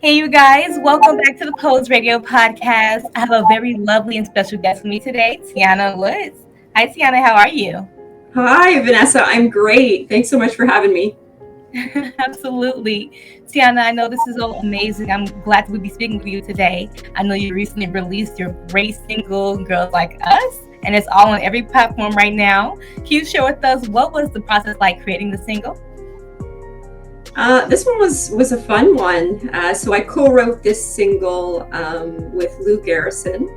Hey, you guys, welcome back to the Poze Radio podcast. I have a very lovely and special guest with me today, Tianna Woods. Hi, Tianna, how are you? Hi, Vanessa. I'm great. Thanks so much for having me. Absolutely. Tianna, I know this is so amazing. I'm glad to be speaking with you today. I know you recently released your great single, Girls Like Us, and it's all on every platform right now. Can you share with us what was the process like creating the single? This one was a fun one. So I co-wrote this single with Lou Garrison,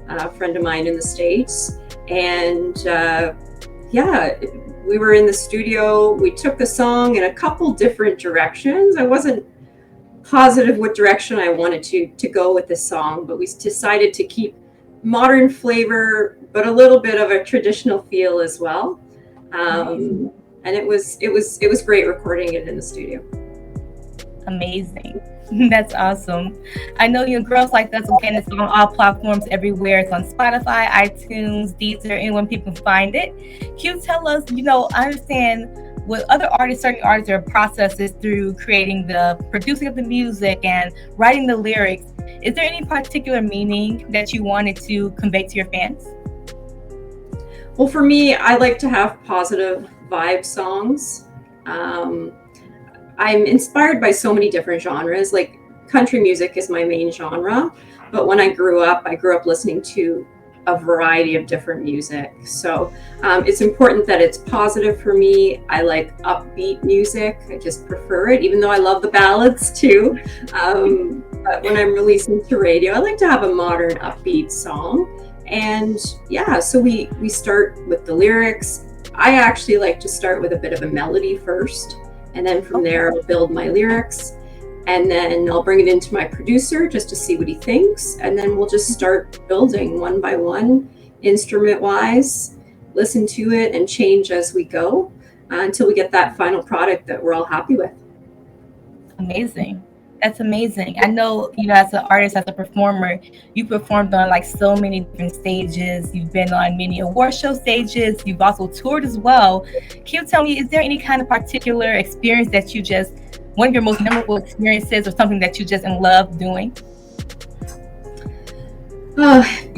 a friend of mine in the States, and yeah, we were in the studio. We took the song in a couple different directions. I wasn't positive what direction I wanted to go with this song, but we decided to keep modern flavor, but a little bit of a traditional feel as well. And it was great recording it in the studio. Amazing. That's awesome. I know your Girls Like Us, again, it's on all platforms everywhere. It's on Spotify, iTunes, Deezer, anyone people can find it. Can you tell us, I understand with other artists, certain artists, their process is through creating the producing of the music and writing the lyrics. Is there any particular meaning that you wanted to convey to your fans? Well, for me, I like to have positive vibe songs. I'm inspired by so many different genres. Like country music is my main genre, but when I grew up listening to a variety of different music. So it's important that it's positive for me. I like upbeat music. I just prefer it, even though I love the ballads too. But when I'm releasing to radio, I like to have a modern upbeat song. And yeah, so we start with the lyrics. I actually like to start with a bit of a melody first, and then from there I'll build my lyrics, and then I'll bring it into my producer just to see what he thinks, and then we'll just start building one by one, instrument wise, listen to it and change as we go until we get that final product that we're all happy with. Amazing. That's amazing. I know, as an artist, as a performer, you performed on like so many different stages. You've been on many award show stages. You've also toured as well. Can you tell me, is there any kind of particular experience that one of your most memorable experiences or something that you just in love doing?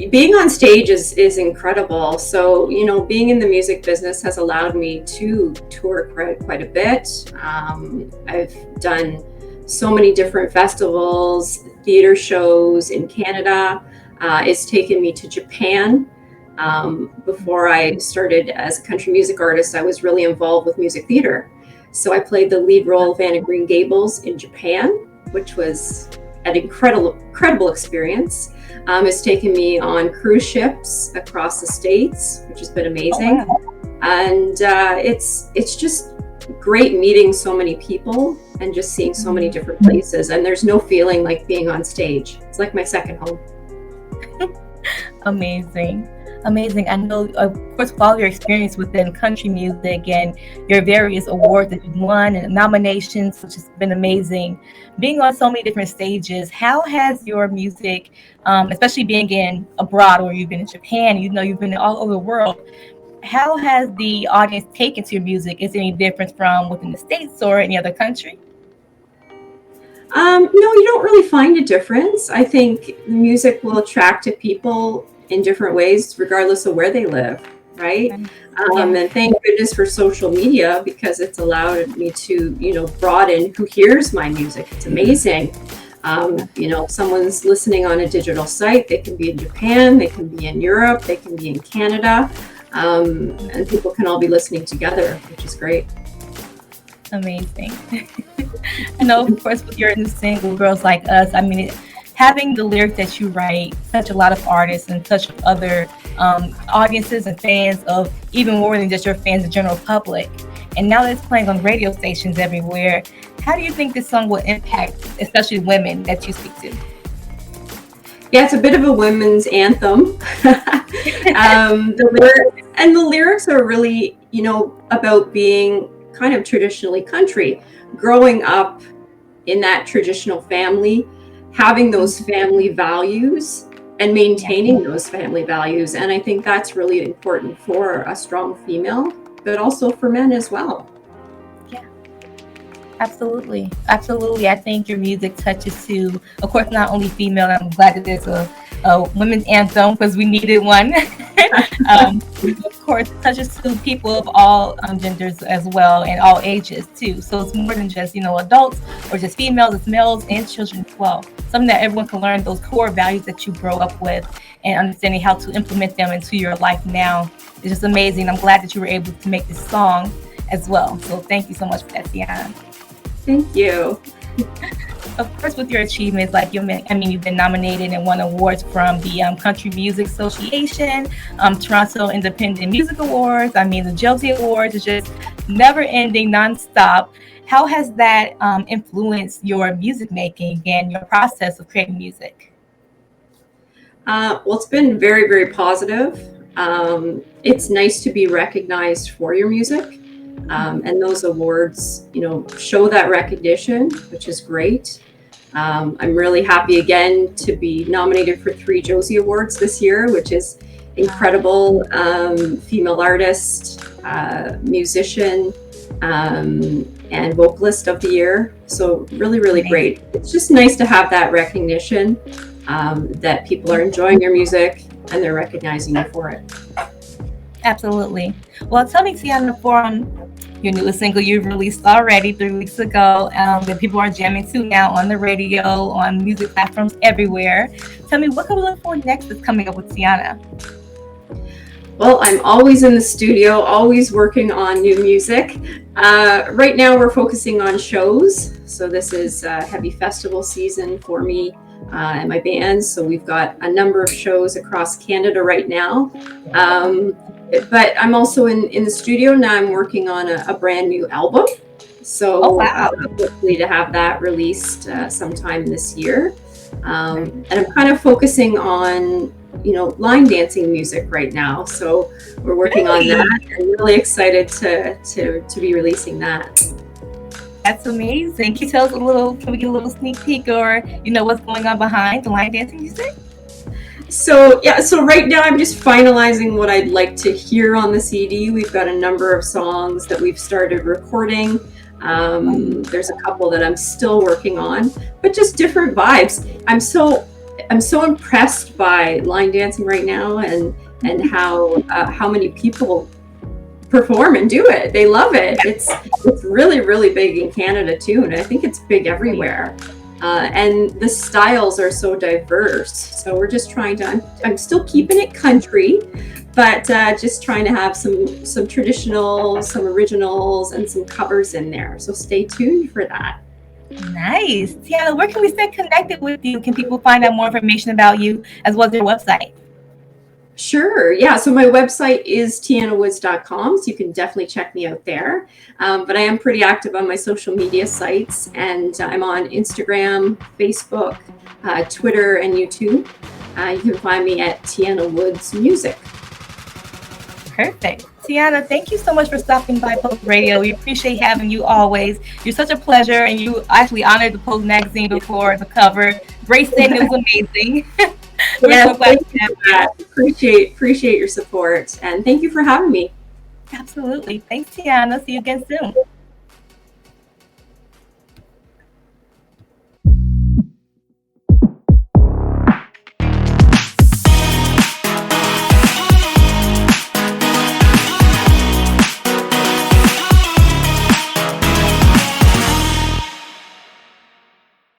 Being on stage is incredible. So, being in the music business has allowed me to tour quite a bit. I've done so many different festivals, theater shows in Canada. It's taken me to Japan. Before I started as a country music artist, I was really involved with music theater. So I played the lead role of Anne of Green Gables in Japan, which was an incredible experience. It's taken me on cruise ships across the States, which has been amazing. Oh, wow. And it's just great meeting so many people and just seeing so many different places, and there's no feeling like being on stage. It's like my second home. Amazing. I know, of course, with all your experience within country music and your various awards that you've won and nominations, which has been amazing. Being on so many different stages, how has your music, especially being in abroad, or you've been in Japan, you've been all over the world, how has the audience taken to your music? Is there any difference from within the States or any other country? No, you don't really find a difference. I think music will attract to people in different ways, regardless of where they live, right? And thank goodness for social media, because it's allowed me to, broaden who hears my music. It's amazing. If someone's listening on a digital site, they can be in Japan, they can be in Europe, they can be in Canada. And people can all be listening together, which is great. Amazing. I know, of course, with your new single, Girls Like Us, having the lyrics that you write, such a lot of artists and such other audiences and fans of even more than just your fans, the general public. And now that it's playing on radio stations everywhere, how do you think this song will impact, especially women that you speak to? Yeah, it's a bit of a women's anthem. The lyrics are really, about being kind of traditionally country, growing up in that traditional family, having those family values and maintaining those family values. And I think that's really important for a strong female, but also for men as well. Yeah, Absolutely. Absolutely. I think your music touches to, of course, not only female. I'm glad that there's a women's anthem because we needed one. Of course, it touches to people of all genders as well and all ages too. So it's more than just, adults or just females, it's males and children as well. Something that everyone can learn those core values that you grow up with and understanding how to implement them into your life now. It's just amazing. I'm glad that you were able to make this song as well. So thank you so much for that, Tianna. Thank you. Of course, with your achievements, like you've been nominated and won awards from the Country Music Association, Toronto Independent Music Awards. The Josie Awards is just never-ending, nonstop. How has that influenced your music making and your process of creating music? Well, it's been very, very positive. It's nice to be recognized for your music. And those awards, show that recognition, which is great. I'm really happy again to be nominated for 3 Josie Awards this year, which is incredible. Female artist, musician, and vocalist of the year. So really, really great. It's just nice to have that recognition, that people are enjoying your music and they're recognizing you for it. Absolutely. Well, tell me, Tianna, for your newest single you've released already 3 weeks ago, that people are jamming to now on the radio, on music platforms everywhere. Tell me, what can we look for next that's coming up with Tianna? Well, I'm always in the studio, always working on new music. Right now, we're focusing on shows. So this is heavy festival season for me and my band. So we've got a number of shows across Canada right now. But I'm also in the studio now. I'm working on a brand new album. So hopefully to have that released sometime this year. And I'm kind of focusing on, line dancing music right now. So we're working on that. I'm really excited to be releasing that. That's amazing. Can you tell us can we get a little sneak peek or, what's going on behind the line dancing music? So right now I'm just finalizing what I'd like to hear on the CD. We've got a number of songs that we've started recording. There's a couple that I'm still working on, but just different vibes. I'm so impressed by line dancing right now and how many people perform and do it. They love it. It's really, really big in Canada too, and I think it's big everywhere. And the styles are so diverse. So we're just trying to, I'm still keeping it country, but just trying to have some traditional, some originals, and some covers in there. So stay tuned for that. Nice. Tianna, where can we stay connected with you? Can people find out more information about you as well as your website? Sure. Yeah. So my website is tiannawoods.com. So you can definitely check me out there. But I am pretty active on my social media sites, and I'm on Instagram, Facebook, Twitter, and YouTube. You can find me at Tianna Woods Music. Perfect. Tianna, thank you so much for stopping by Poze Radio. We appreciate having you always. You're such a pleasure, and you actually honored the Poze magazine before the cover. Graced it, it was amazing. Yes, so glad to have that. Appreciate your support, and thank you for having me. Absolutely. Thanks, Tianna. See you again soon.